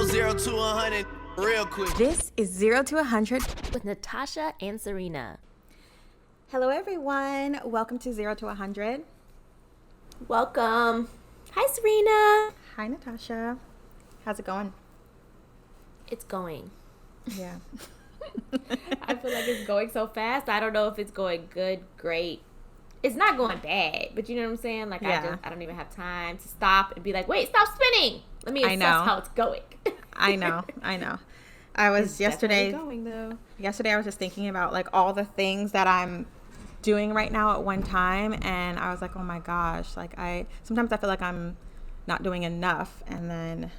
0 to 100 real quick. This is 0 to 100 with Natasha and Serena. Hello, everyone. Welcome to 0 to 100. Welcome. Hi, Serena. Hi, Natasha. How's it going? It's going. Yeah. I feel like it's going so fast. I don't know if it's going good, great. It's not going bad, but you know what I'm saying? Like, yeah. I don't even have time to stop and be like, wait, stop spinning. Let me assess how it's going. I know. I was yesterday I was just thinking about like all the things that I'm doing right now at one time, and I was like, oh my gosh, like sometimes I feel like I'm not doing enough, and then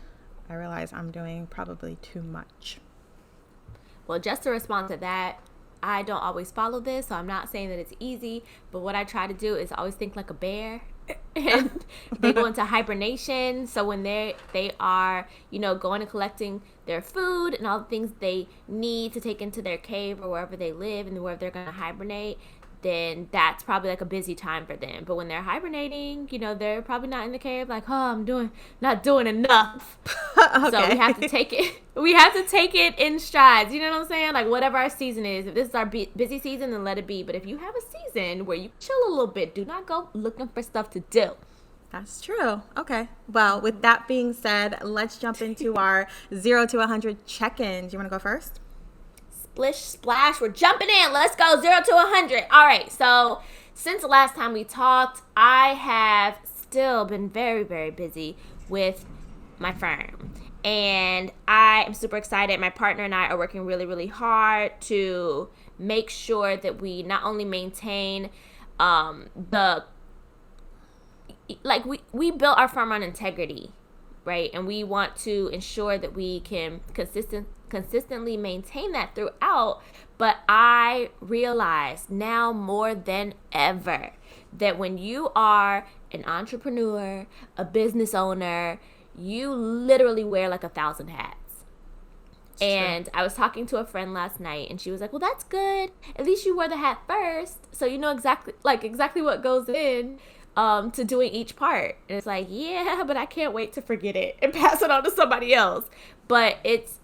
I realize I'm doing probably too much. Well, just to respond to that, I don't always follow this, so I'm not saying that it's easy, but what I try to do is always think like a bear. And they go into hibernation. So when they are, going and collecting their food and all the things they need to take into their cave or wherever they live and wherever they're going to hibernate, then that's probably like a busy time for them. But when they're hibernating, they're probably not in the cave like, oh, not doing enough. Okay. So we have to take it in strides. You know what I'm saying? Like whatever our season is, if this is our busy season, then let it be. But if you have a season where you chill a little bit, do not go looking for stuff to do. That's true. Okay. Well, with that being said, let's jump into our 0 to 100 check-in. Do you want to go first? Splish splash, we're jumping in. Let's go 0 to 100. All right, so since the last time we talked, I have still been very, very busy with my firm, and I am super excited. My partner and I are working really, really hard to make sure that we not only maintain we built our firm on integrity, right? And we want to ensure that we can consistently maintain that throughout. But I realize now more than ever that when you are an entrepreneur, a business owner, you literally wear like 1,000 hats. And I was talking to a friend last night, and she was like, well, that's good. At least you wear the hat first, so you know exactly what goes in to doing each part. And it's like, yeah, but I can't wait to forget it and pass it on to somebody else. But it's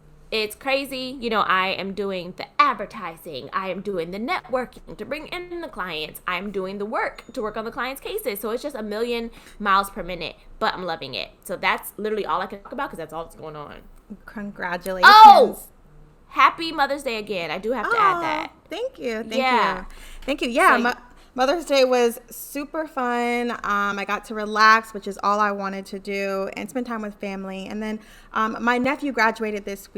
crazy. I am doing the advertising. I am doing the networking to bring in the clients. I'm doing the work to work on the clients' cases. So it's just 1,000,000 miles per minute, but I'm loving it. So that's literally all I can talk about because that's all that's going on. Congratulations. Oh, happy Mother's Day again. I do have to add that. Thank you. Thank you. Yeah. So, Mother's Day was super fun. I got to relax, which is all I wanted to do, and spend time with family. And then my nephew graduated this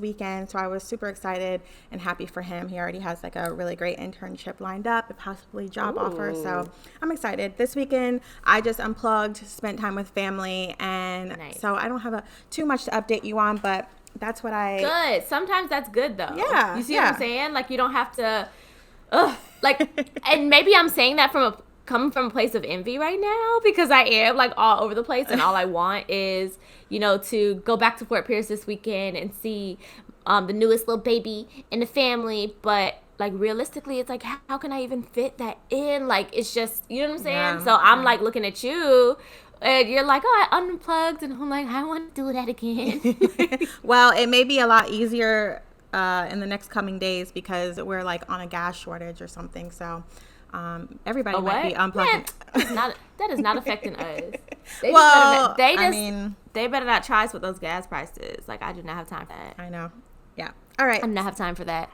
weekend, so I was super excited and happy for him. He already has like a really great internship lined up, a possibly job offer. So I'm excited. This weekend, I just unplugged, spent time with family, and so I don't have too much to update you on, but that's what Good. Sometimes that's good though. Yeah. You see what I'm saying? Like you don't have to. And maybe I'm saying that coming from a place of envy right now because I am like all over the place and all I want is, to go back to Fort Pierce this weekend and see the newest little baby in the family. But like realistically, it's like, how can I even fit that in? Like, it's just, you know what I'm saying? Yeah. So I'm like looking at you and you're like, oh, I unplugged. And I'm like, I want to do that again. Well, it may be a lot easier in the next coming days because we're like on a gas shortage or something. So everybody might be unplugging. That is not affecting us. They better not try us with those gas prices. Like I do not have time for that. I know. Yeah. All right. I do not have time for that.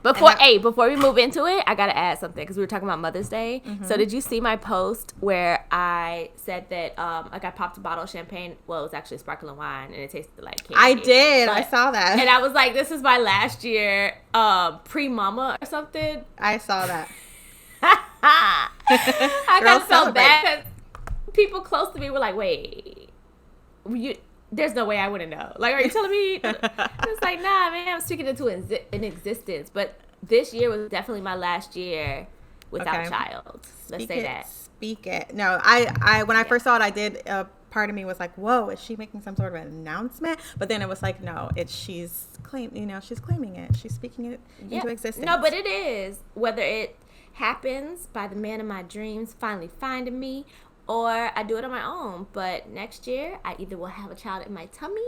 Before we move into it, I gotta add something because we were talking about Mother's Day. Mm-hmm. So did you see my post where I said that I popped a bottle of champagne? Well, it was actually sparkling wine and it tasted like candy. I did. I saw that. And I was like, this is my last year pre-mama or something. I saw that. I got so bad because people close to me were like, wait, there's no way I wouldn't know. Like, are you telling me? It's like, nah, man, I'm speaking into an existence. But this year was definitely my last year without a child. Let's say that. Speak it. No, I when I first saw it, I did. Part of me was like, whoa, is she making some sort of an announcement? But then it was like, no, she's claiming it. She's speaking it into existence. No, but it is. Whether it happens by the man of my dreams finally finding me, or I do it on my own. But next year, I either will have a child in my tummy,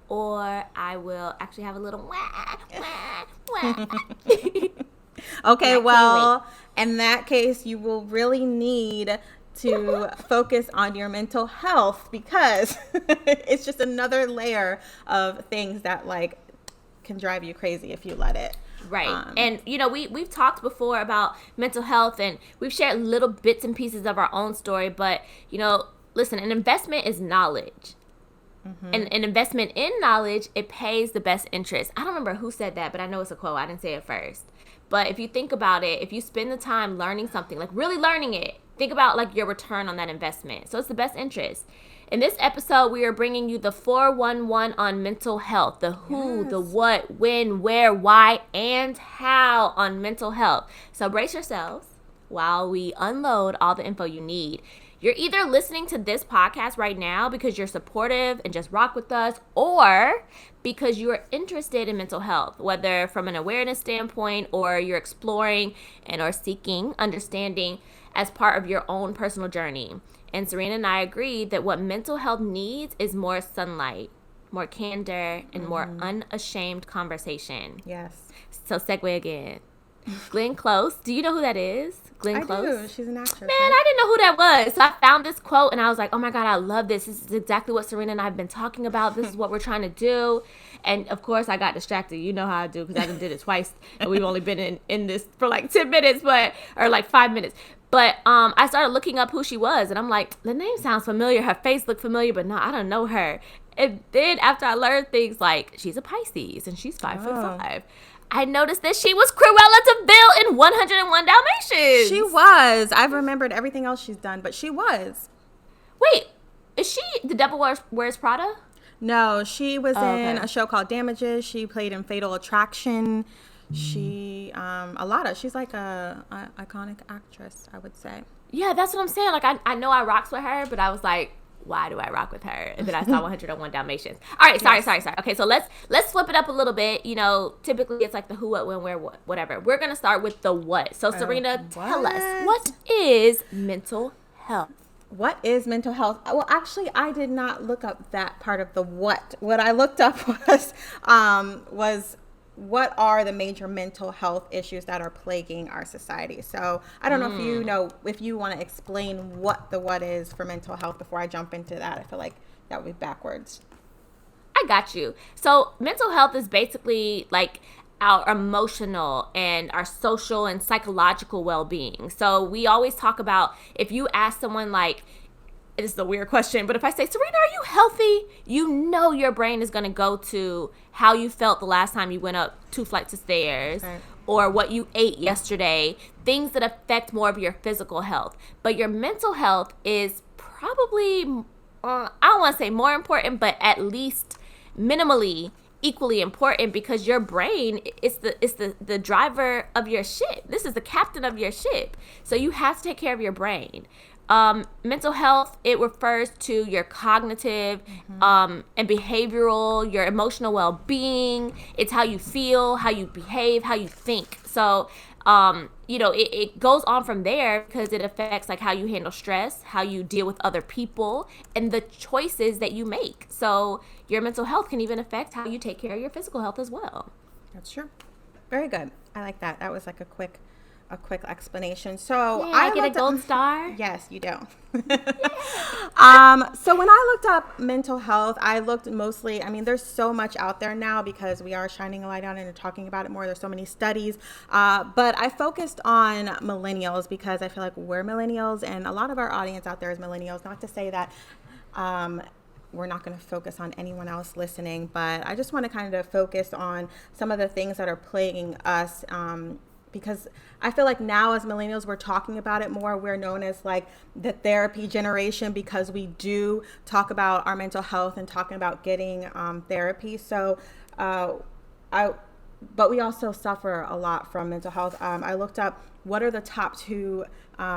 or I will actually have a little wah, wah, wah. Okay, well, in that case, you will really need to focus on your mental health, because it's just another layer of things that like can drive you crazy if you let it. Right. And, you know, we've talked before about mental health, and we've shared little bits and pieces of our own story. But, you know, listen, an investment is knowledge. And an investment in knowledge, it pays the best interest. I don't remember who said that, but I know it's a quote. I didn't say it first. But if you think about it, if you spend the time learning something, like really learning it, think about like your return on that investment. So it's the best interest. In this episode, we are bringing you the 411 on mental health, the who, the what, when, where, why, and how on mental health. So brace yourselves while we unload all the info you need. You're either listening to this podcast right now because you're supportive and just rock with us, or because you are interested in mental health, whether from an awareness standpoint or you're exploring and or seeking understanding as part of your own personal journey. And Serena and I agree that what mental health needs is more sunlight, more candor, and more unashamed conversation. Yes. So segue again. Glenn Close. Do you know who that is? Glenn Close? I do. She's an actress. Man, I didn't know who that was. So I found this quote and I was like, oh my God, I love this. This is exactly what Serena and I have been talking about. This is what we're trying to do. And of course I got distracted. You know how I do, because I did it twice and we've only been in this for like 10 minutes, or like 5 minutes. But I started looking up who she was, and I'm like, the name sounds familiar. Her face looked familiar, but no, I don't know her. And then after I learned things like she's a Pisces and she's 5'5", I noticed that she was Cruella de Vil in 101 Dalmatians. She was. I've remembered everything else she's done, but she was. Wait, is she The Devil Wears Prada? No, she was in a show called Damages. She played in Fatal Attraction. She's like a iconic actress, I would say. Yeah, that's what I'm saying. Like, I know I rocks with her, but I was like, why do I rock with her? And then I saw 101 Dalmatians. All right, sorry. Okay, so let's flip it up a little bit. You know, typically it's like the who, what, when, where, what, whatever. We're gonna start with the what. So Serena, tell us, what is mental health? What is mental health? Well, actually, I did not look up that part of the what. What I looked up was what are the major mental health issues that are plaguing our society. So I don't know if you want to explain what is for mental health before I jump into that. I feel like that would be backwards. I got you. So mental health is basically like our emotional and our social and psychological well-being. So we always talk about, if you ask someone like, it is a weird question, but if I say, Serena, are you healthy? You know your brain is going to go to how you felt the last time you went up 2 flights of stairs, right, or what you ate yesterday, things that affect more of your physical health. But your mental health is probably, I don't want to say more important, but at least minimally equally important, because your brain is the driver of your ship. This is the captain of your ship. So you have to take care of your brain. Mental health, it refers to your cognitive and behavioral, your emotional well-being. It's how you feel, how you behave, how you think. So it goes on from there, because it affects like how you handle stress, how you deal with other people, and the choices that you make. So your mental health can even affect how you take care of your physical health as well. That's true. Very good. I like that. That was like a quick explanation. So I get a gold star. Yes, you do. So when I looked up mental health, I looked mostly, there's so much out there now because we are shining a light on it and talking about it more. There's so many studies. But I focused on millennials because I feel like we're millennials and a lot of our audience out there is millennials. Not to say that we're not going to focus on anyone else listening, but I just want to kind of focus on some of the things that are plaguing us, because I feel like now as millennials, we're talking about it more. We're known as like the therapy generation because we do talk about our mental health and talking about getting therapy. So, but we also suffer a lot from mental health. I looked up what are the top 2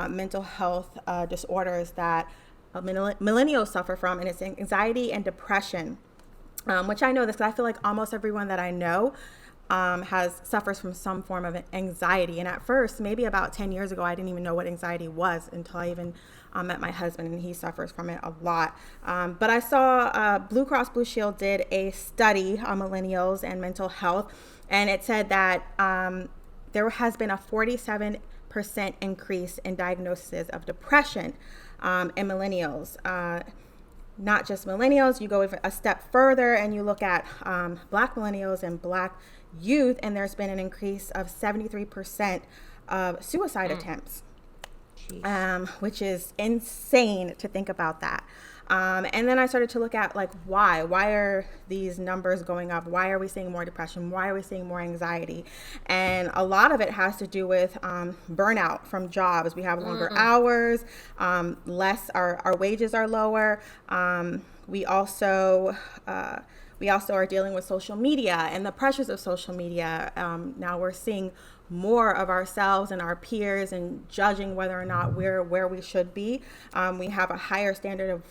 mental health disorders that millennials suffer from, and it's anxiety and depression, which I know this because I feel like almost everyone that I know suffers from some form of anxiety. And at first, maybe about 10 years ago, I didn't even know what anxiety was until I even met my husband, and he suffers from it a lot. But I saw Blue Cross Blue Shield did a study on millennials and mental health, and it said that there has been a 47% increase in diagnoses of depression in millennials. Not just millennials, you go even a step further and you look at Black millennials and Black youth, and there's been an increase of 73% of suicide attempts, which is insane to think about that. And then I started to look at like why are these numbers going up? Why are we seeing more depression? Why are we seeing more anxiety? And a lot of it has to do with burnout from jobs. We have longer hours, our wages are lower. We also are dealing with social media and the pressures of social media. Now we're seeing more of ourselves and our peers and judging whether or not we're where we should be. We have a higher standard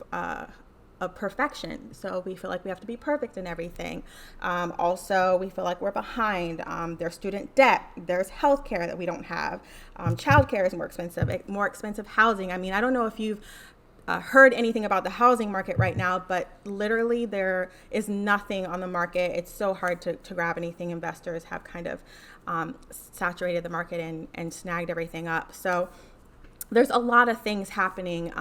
of perfection. So we feel like we have to be perfect in everything. Also, we feel like we're behind. There's student debt. There's healthcare that we don't have. Childcare is more expensive housing. I mean, I don't know if you've heard anything about the housing market right now, but literally there is nothing on the market. It's so hard to grab anything. Investors have kind of saturated the market and snagged everything up. So there's a lot of things happening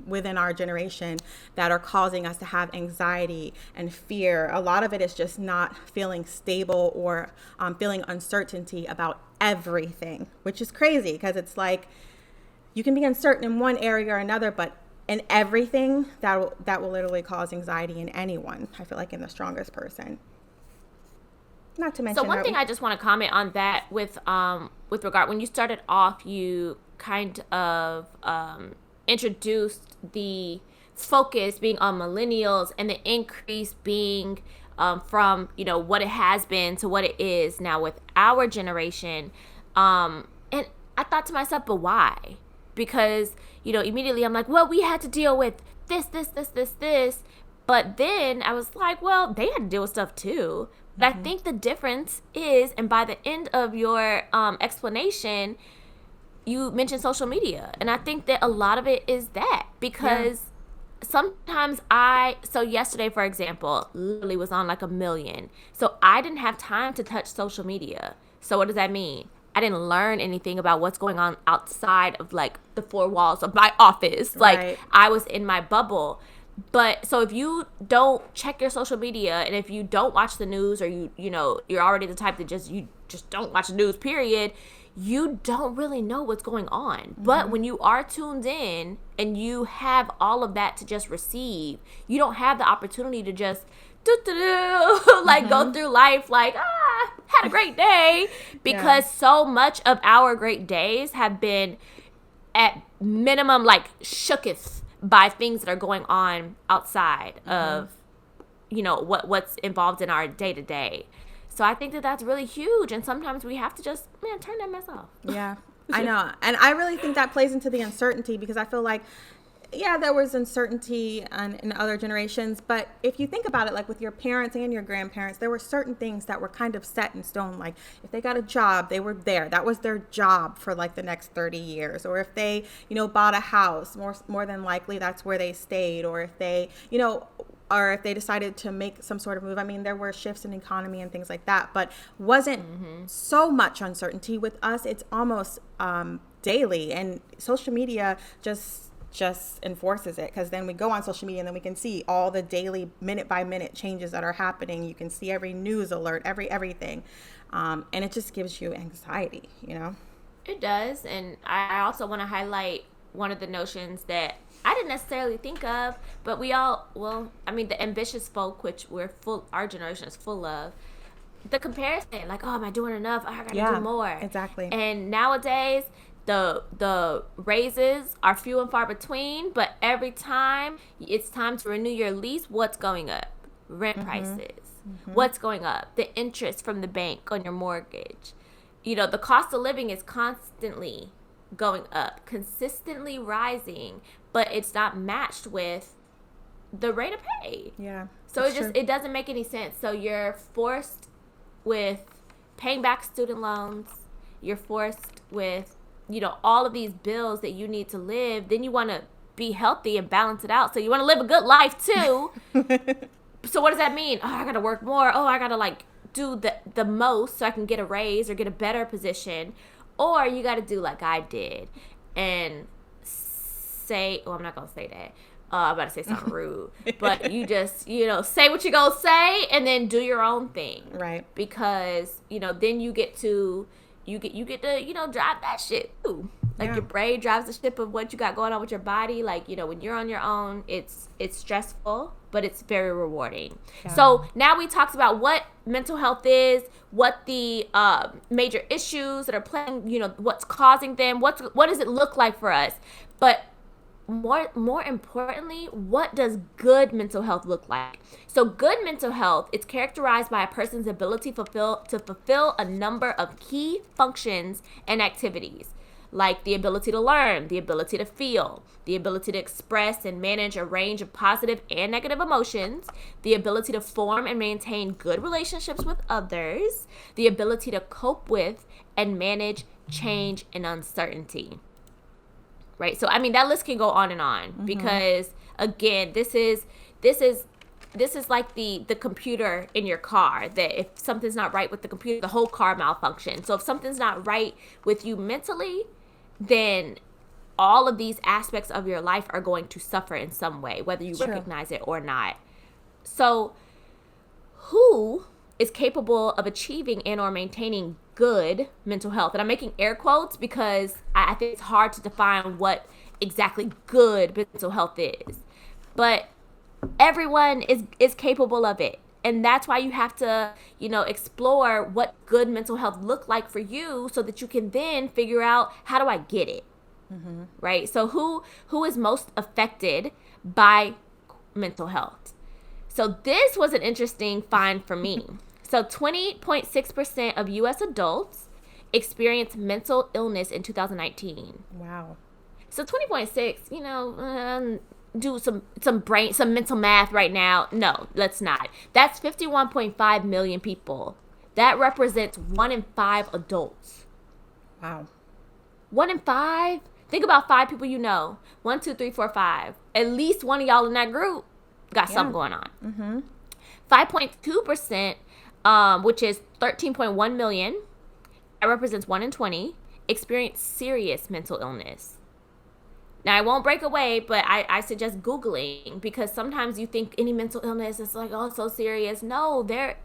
within our generation that are causing us to have anxiety and fear. A lot of it is just not feeling stable or feeling uncertainty about everything, which is crazy because it's like, you can be uncertain in one area or another, but in everything, that will literally cause anxiety in anyone. I feel like in the strongest person. Not to mention. So one thing I just want to comment on that with regard, when you started off, you kind of introduced the focus being on millennials and the increase being from what it has been to what it is now with our generation. And I thought to myself, but why? Because, immediately I'm like, well, we had to deal with this. But then I was like, well, they had to deal with stuff too. But I think the difference is, and by the end of your explanation, you mentioned social media. And I think that a lot of it is that because sometimes so yesterday, for example, literally was on like 1 million. So I didn't have time to touch social media. So what does that mean? I didn't learn anything about what's going on outside of like the four walls of my office. Like I was in my bubble. But so if you don't check your social media and if you don't watch the news or you're already the type that you just don't watch the news, period, you don't really know what's going on. Mm-hmm. But when you are tuned in and you have all of that to just receive, you don't have the opportunity to just go through life like, had a great day, because so much of our great days have been at minimum like shooketh by things that are going on outside of what's involved in our day to day. So I think that that's really huge, and sometimes we have to just turn that mess off. Yeah, I know, and I really think that plays into the uncertainty because I feel like there was uncertainty in other generations, but if you think about it, like with your parents and your grandparents, there were certain things that were kind of set in stone. Like if they got a job, they were there. That was their job for like the next 30 years. Or if they, bought a house, more than likely that's where they stayed. Or if they, or if they decided to make some sort of move. I mean, there were shifts in economy and things like that, but wasn't so much uncertainty. With us, it's almost daily, and social media just enforces it, because then we go on social media and then we can see all the daily minute by minute changes that are happening. You can see every news alert, everything, and it just gives you anxiety. It does. And I also want to highlight one of the notions that I didn't necessarily think of, but the ambitious folk, which our generation is full of, the comparison, like, oh, am I doing enough? Oh, I gotta do more. Exactly. And nowadays the raises are few and far between, but every time it's time to renew your lease, what's going up? Rent prices. What's going up? The interest from the bank on your mortgage. The cost of living is constantly going up, consistently rising, but it's not matched with the rate of pay. Yeah. So it doesn't make any sense. So you're forced with paying back student loans. You're forced with, all of these bills that you need to live. Then you want to be healthy and balance it out. So you want to live a good life too. So what does that mean? Oh, I got to work more. Oh, I got to do the most so I can get a raise or get a better position. Or you got to do like I did and say, I'm not going to say that. I'm about to say something rude. But you just, say what you're going to say and then do your own thing. Right. Because, then you get to, drive that shit too. Your brain drives the ship of what you got going on with your body. When you're on your own, it's stressful, but it's very rewarding. Yeah. So now we talked about what mental health is, what the major issues that are playing, what's causing them, what does it look like for us? But more importantly, what does good mental health look like? So good mental health, it's characterized by a person's ability to fulfill a number of key functions and activities, like the ability to learn, the ability to feel, the ability to express and manage a range of positive and negative emotions, the ability to form and maintain good relationships with others, the ability to cope with and manage change and uncertainty. Right? So, that list can go on and on because, again, this is like the computer in your car, that if something's not right with the computer, the whole car malfunctions. So if something's not right with you mentally, then all of these aspects of your life are going to suffer in some way, whether you recognize it or not. So who is capable of achieving and or maintaining good mental health? And I'm making air quotes because I think it's hard to define what exactly good mental health is. But everyone is capable of it. And that's why you have to, explore what good mental health look like for you so that you can then figure out, how do I get it? Mm-hmm. Right? So who is most affected by mental health? So this was an interesting find for me. So 20.6% of U.S. adults experienced mental illness in 2019. Wow. So 20.6, do some mental math right now. No, let's not. That's 51.5 million people. That represents 1 in 5 adults. Wow. 1 in 5? Think about 5 people you know. 1, 2, 3, 4, 5. At least one of y'all in that group got something going on. Mm-hmm. 5.2%, which is 13.1 million, that represents 1 in 20, experience serious mental illness. Now, I won't break away, but I suggest Googling, because sometimes you think any mental illness is like, oh, so serious. No, they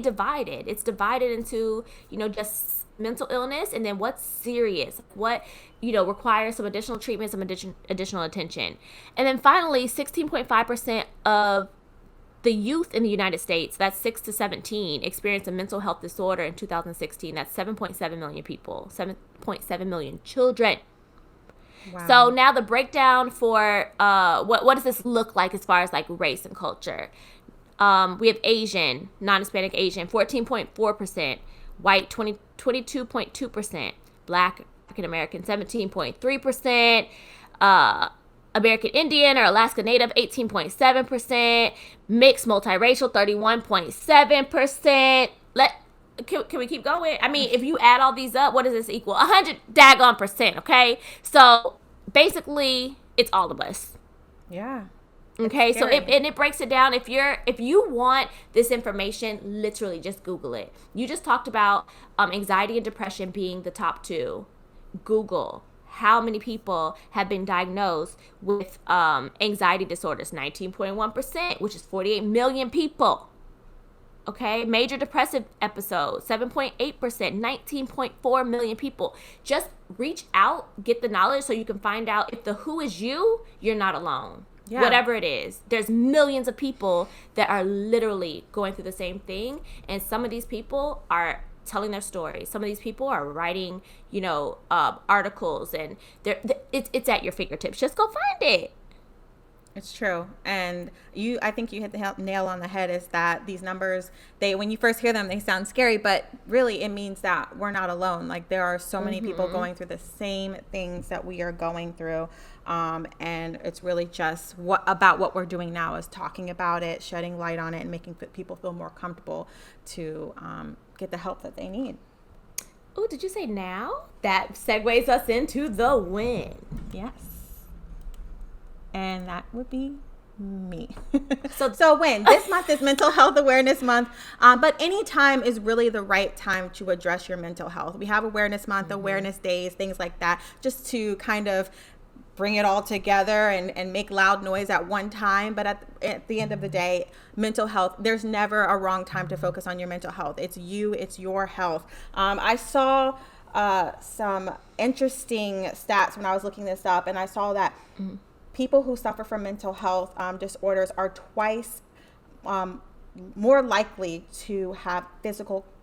divide it. It's divided into, just mental illness and then what's serious, what, requires some additional treatment, some additional attention. And then finally, 16.5% of the youth in the United States, that's 6 to 17, experienced a mental health disorder in 2016. That's 7.7 million people, 7.7 million children. Wow. So now the breakdown for what does this look like as far as like race and culture? We have Asian, non-Hispanic Asian, 14.4%, white 22.2%, Black African American 17.3%, American Indian or Alaska Native 18.7%, mixed multiracial 31.7%. Can we keep going? I mean, if you add all these up, what does this equal? 100%, okay? So basically, it's all of us. Yeah. Okay, so it breaks it down. If you want this information, literally just Google it. You just talked about anxiety and depression being the top 2. Google how many people have been diagnosed with anxiety disorders. 19.1%, which is 48 million people. Okay, major depressive episodes, 7.8%, 19.4 million people. Just reach out, get the knowledge so you can find out if the who is you, you're not alone. Yeah. Whatever it is, there's millions of people that are literally going through the same thing. And some of these people are telling their stories. Some of these people are writing, articles, and it's at your fingertips. Just go find it. It's true. And I think you hit the nail on the head, is that these numbers, when you first hear them, they sound scary, but really it means that we're not alone. Like, there are so many people going through the same things that we are going through. And it's really just what we're doing now is talking about it, shedding light on it, and making people feel more comfortable to get the help that they need. Oh, did you say now? That segues us into the win. Yes. And that would be me. So when this month is Mental Health Awareness Month, but any time is really the right time to address your mental health. We have Awareness Month, awareness days, things like that, just to kind of bring it all together and make loud noise at one time. But at the end of the day, mental health, there's never a wrong time to focus on your mental health. It's your health. I saw some interesting stats when I was looking this up, and I saw that people who suffer from mental health disorders are twice more likely to have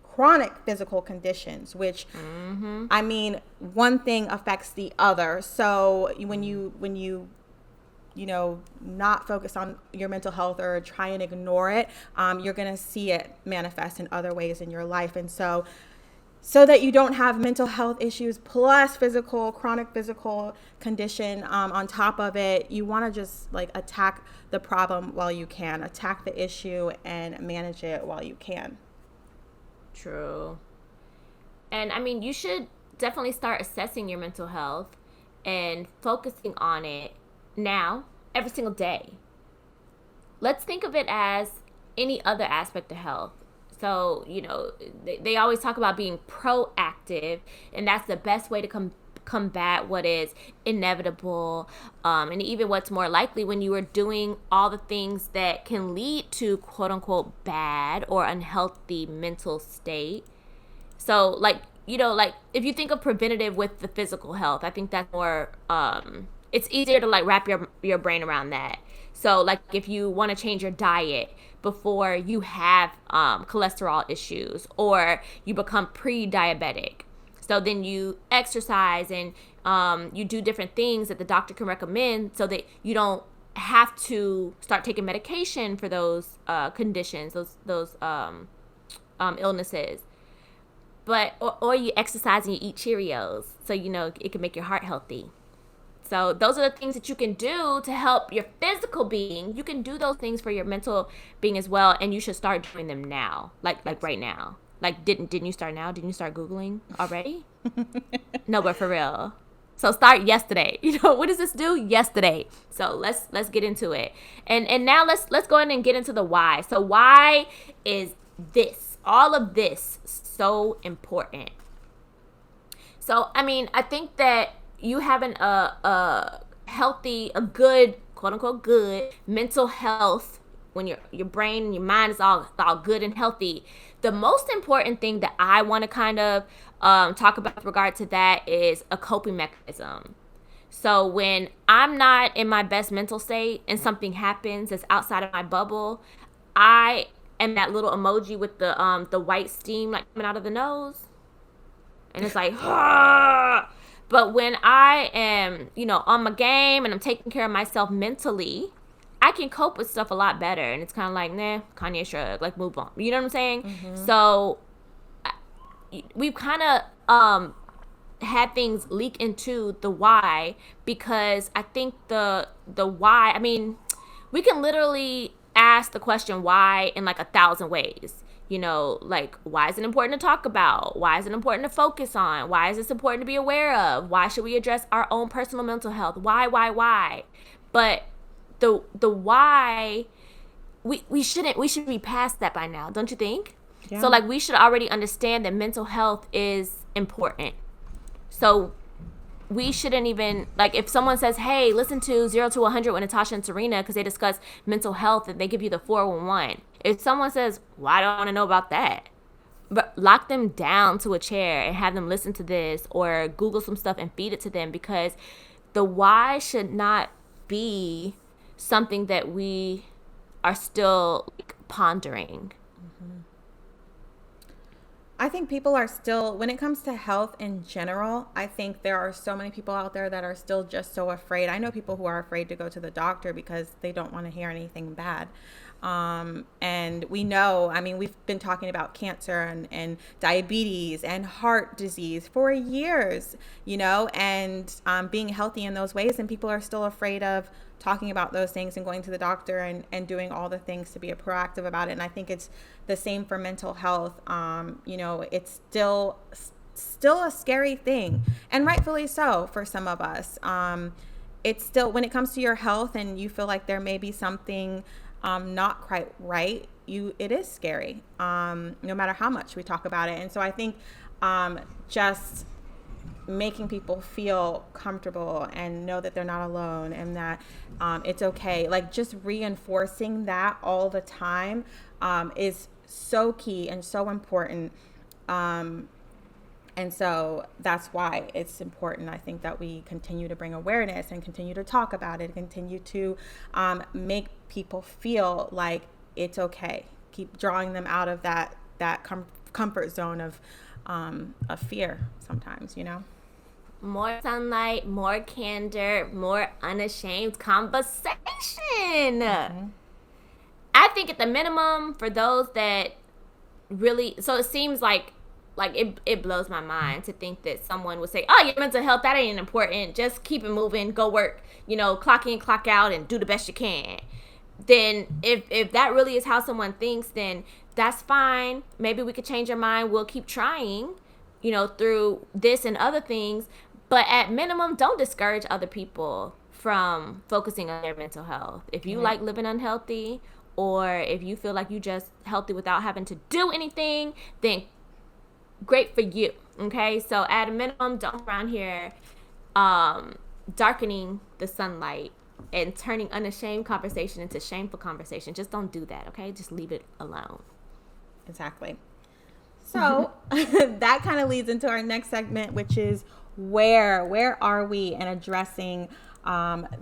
chronic physical conditions, which I mean, one thing affects the other. So when you not focus on your mental health or try and ignore it, you're going to see it manifest in other ways in your life. And so that you don't have mental health issues plus chronic physical condition on top of it, you want to just like attack the problem while you can, attack the issue and manage it while you can. True. And I mean, you should definitely start assessing your mental health and focusing on it now, every single day. Let's think of it as any other aspect of health. So, they always talk about being proactive, and that's the best way to combat what is inevitable, and even what's more likely when you are doing all the things that can lead to quote unquote bad or unhealthy mental state. So like if you think of preventative with the physical health, I think that's more it's easier to like wrap your brain around that. So like if you want to change your diet before you have cholesterol issues or you become pre-diabetic, so then you exercise and you do different things that the doctor can recommend so that you don't have to start taking medication for those conditions, those illnesses. But or you exercise and you eat Cheerios, so it can make your heart healthy. So those are the things that you can do to help your physical being. You can do those things for your mental being as well, and you should start doing them now, like right now. Like, didn't you start now? Didn't you start Googling already? No, but for real. So start yesterday. What does this do? Yesterday. So let's get into it. And now let's go ahead and get into the why. So why is all of this so important? So, I mean, I think that you having a healthy, a good, quote unquote good mental health, when your brain and your mind is all good and healthy, the most important thing that I want to kind of talk about with regard to that is a coping mechanism. So when I'm not in my best mental state and something happens that's outside of my bubble, I am that little emoji with the white steam like coming out of the nose, and it's like, ah! But when I am, on my game and I'm taking care of myself mentally, I can cope with stuff a lot better. And it's kind of like, nah, Kanye shrug, like move on. You know what I'm saying? Mm-hmm. So we've kind of had things leak into the why, because I think the why, I mean, we can literally ask the question why in like 1,000 ways. Like, why is it important to talk about? Why is it important to focus on? Why is this important to be aware of? Why should we address our own personal mental health? Why? But the why, we should be past that by now, don't you think? Yeah. So like, we should already understand that mental health is important. So we shouldn't even, like, if someone says, hey, listen to 0 to 100 with Natasha and Serena because they discuss mental health and they give you the 411. If someone says, well, I don't want to know about that, but lock them down to a chair and have them listen to this or Google some stuff and feed it to them, because the why should not be something that we are still pondering. I think people are still, when it comes to health in general, I think there are so many people out there that are still just so afraid. I know people who are afraid to go to the doctor because they don't want to hear anything bad. And we know, I mean, we've been talking about cancer and diabetes and heart disease for years, you know, and being healthy in those ways. And people are still afraid of talking about those things and going to the doctor and doing all the things to be proactive about it. And I think it's the same for mental health. You know, it's still a scary thing, and rightfully so for some of us. It's still, when it comes to your health and you feel like there may be something not quite right, it is scary, no matter how much we talk about it. And so I think just making people feel comfortable and know that they're not alone and that it's okay, like just reinforcing that all the time is so key and so important. And so that's why it's important, I think, that we continue to bring awareness and continue to talk about it, continue to make people feel like it's okay. Keep drawing them out of that comfort zone of fear sometimes, you know? More sunlight, more candor, more unashamed conversation. Mm-hmm. I think at the minimum, for those that really, so it seems like it blows my mind to think that someone would say, oh, your mental health, that ain't important. Just keep it moving, go work, you know, clock in, clock out, and do the best you can. Then if that really is how someone thinks, then that's fine. Maybe we could change our mind. We'll keep trying, you know, through this and other things. But at minimum, don't discourage other people from focusing on their mental health. If you like living unhealthy, or if you feel like you just healthy without having to do anything, then great for you. Okay, so at a minimum, don't go around here darkening the sunlight and turning unashamed conversation into shameful conversation. Just don't do that. Okay, just leave it alone. Exactly. So that kind of leads into our next segment, which is where are we in addressing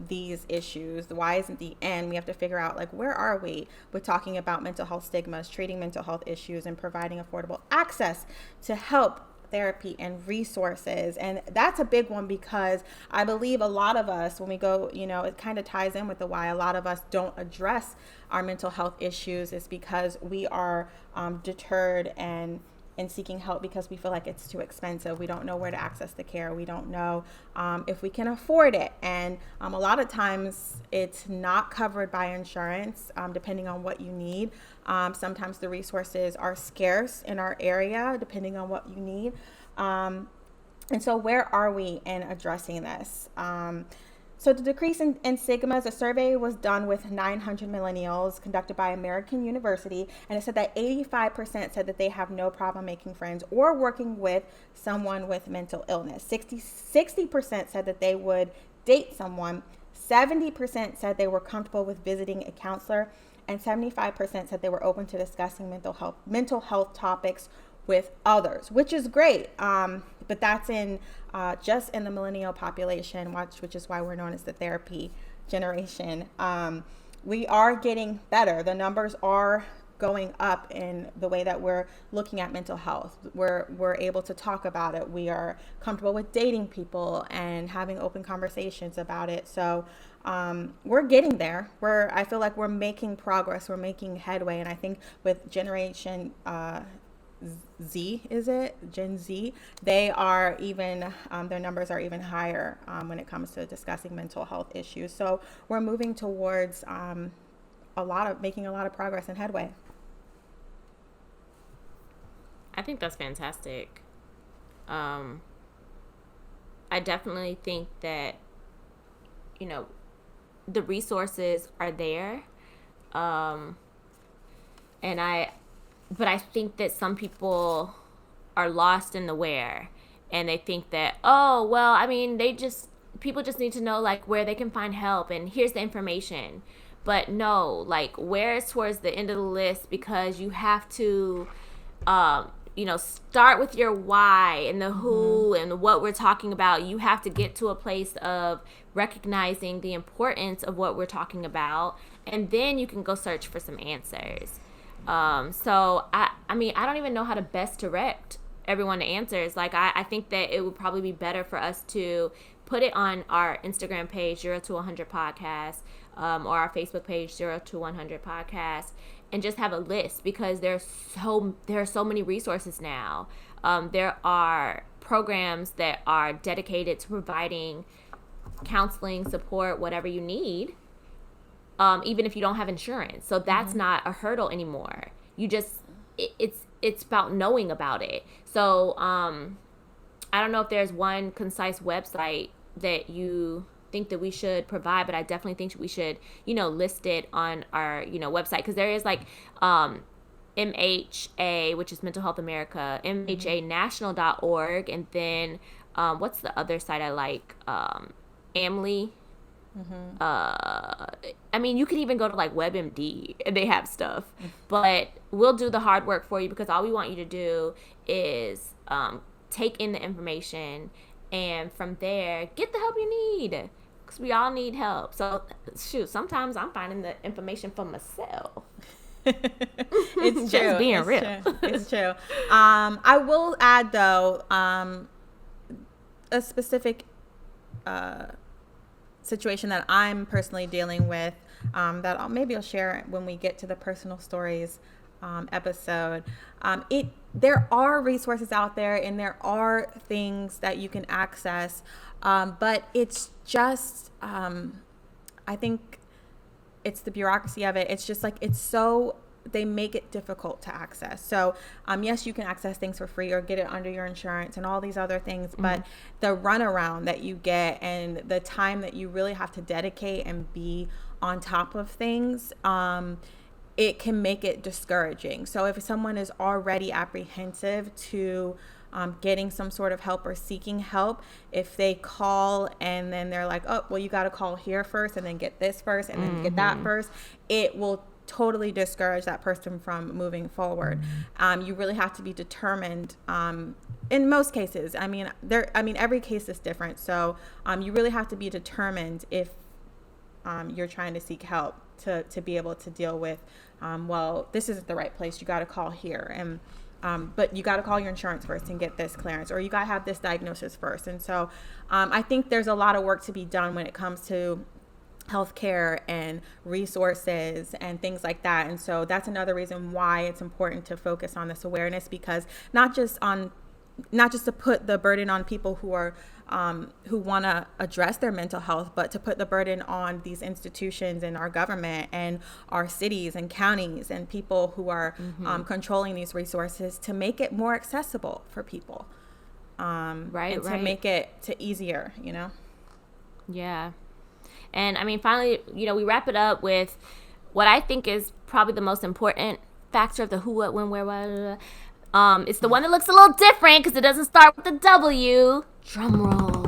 these issues? Why isn't the end? We have to figure out, like, where are we with talking about mental health stigmas, treating mental health issues, and providing affordable access to help, therapy, and resources. And that's a big one, because I believe a lot of us, when we go, you know, it kind of ties in with the why a lot of us don't address our mental health issues, is because we are deterred and seeking help because we feel like it's too expensive. We don't know where to access the care. We don't know if we can afford it. And a lot of times it's not covered by insurance, depending on what you need. Sometimes the resources are scarce in our area, depending on what you need. And so where are we in addressing this? So to decrease in stigmas, a survey was done with 900 millennials conducted by American University, and it said that 85% said that they have no problem making friends or working with someone with mental illness. 60% said that they would date someone. 70% said they were comfortable with visiting a counselor, and 75% said they were open to discussing mental health topics with others, which is great. But that's in just in the millennial population, which is why we're known as the therapy generation. We are getting better. The numbers are going up in the way that we're looking at mental health. We're able to talk about it. We are comfortable with dating people and having open conversations about it. So we're getting there. I feel like we're making progress. We're making headway. And I think with Generation Z, is it? Gen Z? They are even, their numbers are even higher when it comes to discussing mental health issues. So we're moving towards making a lot of progress and headway. I think that's fantastic. I definitely think that, you know, the resources are there. But I think that some people are lost in the where, and they think that, oh, well, I mean, people just need to know, like, where they can find help, and here's the information. But no, like, where is towards the end of the list, because you have to, start with your why and the who and what we're talking about. You have to get to a place of recognizing the importance of what we're talking about, and then you can go search for some answers. So I mean, I don't even know how to best direct everyone to answers. Like, I think that it would probably be better for us to put it on our Instagram page, 0 to 100 podcast, or our Facebook page, 0 to 100 podcast, and just have a list, because there are so many resources now. There are programs that are dedicated to providing counseling, support, whatever you need, even if you don't have insurance. So that's not a hurdle anymore. You just, it's about knowing about it. So I don't know if there's one concise website that you think that we should provide, but I definitely think we should, list it on our, website, because there is like MHA, which is Mental Health America, MHAnational.org, and then what's the other site I like? AMLY. I mean, you could even go to like WebMD and they have stuff, but we'll do the hard work for you, because all we want you to do is take in the information, and from there get the help you need, because we all need help. So shoot, sometimes I'm finding the information for myself. It's Just true. being It's real. True. It's true. I will add though, a specific situation that I'm personally dealing with, that maybe I'll share when we get to the personal stories episode. There are resources out there, and there are things that you can access, but it's just I think it's the bureaucracy of it. It's just like, they make it difficult to access. So, yes, you can access things for free or get it under your insurance and all these other things, but the runaround that you get and the time that you really have to dedicate and be on top of things, it can make it discouraging. So if someone is already apprehensive to getting some sort of help or seeking help, if they call and then they're like, oh, well, you got to call here first and then get this first and then get that first, it will totally discourage that person from moving forward. You really have to be determined. In most cases, every case is different. So you really have to be determined if you're trying to seek help to be able to deal with, well, this isn't the right place. You got to call here. And but you got to call your insurance first and get this clearance, or you got to have this diagnosis first. And so I think there's a lot of work to be done when it comes to healthcare and resources and things like that. And so that's another reason why it's important to focus on this awareness, because not just to put the burden on people who are who want to address their mental health, but to put the burden on these institutions and our government and our cities and counties and people who are controlling these resources, to make it more accessible for people, to make it easier, Yeah. And I mean, finally, we wrap it up with what I think is probably the most important factor of the who, what, when, where, what. It's the one that looks a little different because it doesn't start with the W. Drum roll.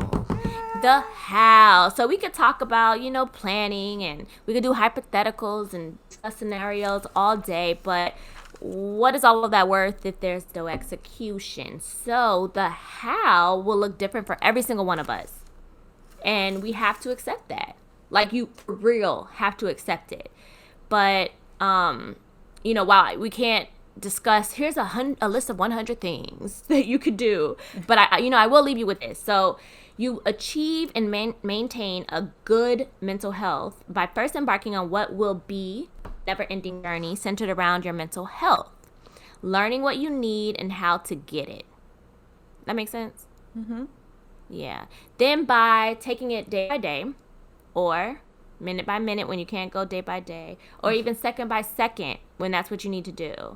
The how. So we could talk about, planning, and we could do hypotheticals and scenarios all day, but what is all of that worth if there's no execution? So the how will look different for every single one of us. And we have to accept that. Like, you for real have to accept it. But, while we can't discuss, here's a list of 100 things that you could do. But, I will leave you with this. So you achieve and maintain a good mental health by first embarking on what will be a never-ending journey centered around your mental health. Learning what you need and how to get it. That makes sense? Mm-hmm. Yeah. Then by taking it day by day, or minute by minute when you can't go day by day, or even second by second when that's what you need to do.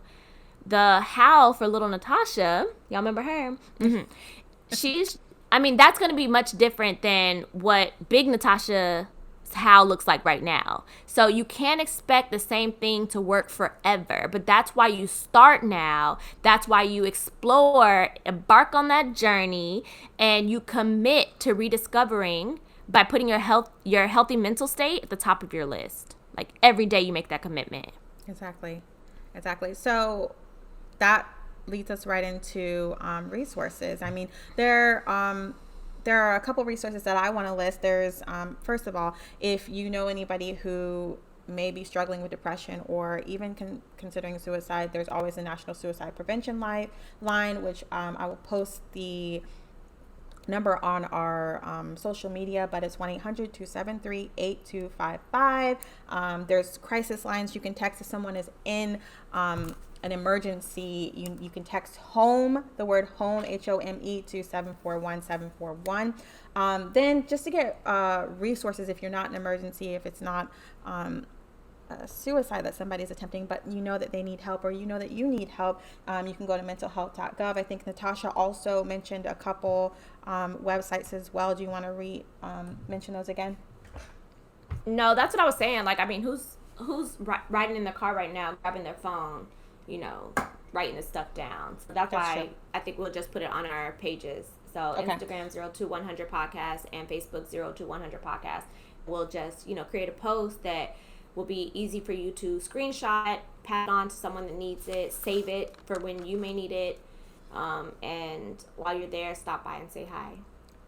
The how for little Natasha, y'all remember her? Mm-hmm. That's going to be much different than what big Natasha's how looks like right now. So you can't expect the same thing to work forever, but that's why you start now. That's why you explore, embark on that journey, and you commit to rediscovering by putting your healthy mental state at the top of your list. Like, every day you make that commitment. Exactly. So that leads us right into resources. I mean, there are a couple resources that I want to list. There's, first of all, if you know anybody who may be struggling with depression or even considering suicide, there's always a National Suicide Prevention line, which I will post the number on our social media, but it's 1-800-273-8255. There's crisis lines you can text if someone is in an emergency. You can text HOME, the word HOME, HOME, to 741-741. Then just to get resources if you're not in an emergency, if it's not a suicide that somebody's attempting, but you know that they need help or you know that you need help, you can go to mentalhealth.gov. I think Natasha also mentioned a couple websites as well. Do you want to mention those again? No, that's what I was saying. Like, I mean, who's riding in their car right now, grabbing their phone, you know, writing this stuff down? So that's why true. I think we'll just put it on our pages. So okay. Instagram 02100 podcast and Facebook 02100 podcast. We'll just, you know, create a post that will be easy for you to screenshot, pass on to someone that needs it, save it for when you may need it, and while you're there, stop by and say hi.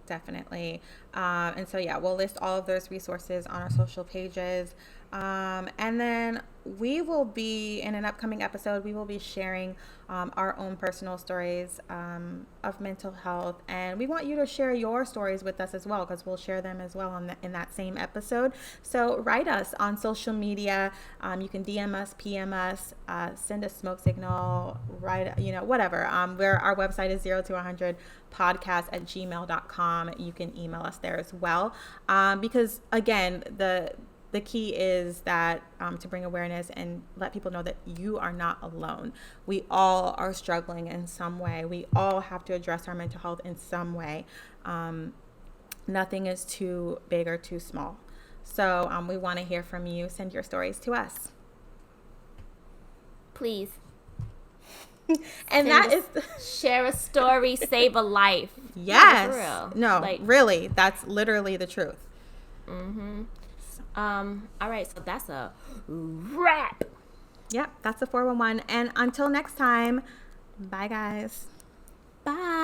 Definitely. And so, yeah, we'll list all of those resources on our social pages. And then we will be, in an upcoming episode, we will be sharing our own personal stories of mental health. And we want you to share your stories with us as well, because we'll share them as well in that same episode. So write us on social media. You can DM us, PM us, send a smoke signal, write, you know, whatever. Our website is 02100 podcast@gmail.com. You can email us there as well. Because, again, the key is that to bring awareness and let people know that you are not alone. We all are struggling in some way. We all have to address our mental health in some way. Nothing is too big or too small. So we want to hear from you. Send your stories to us. Please. And share a story, save a life. Yes. No, for real. No, like, really. That's literally the truth. Mm-hmm. All right, so that's a wrap. Yep, that's a 411. And until next time, bye guys. Bye.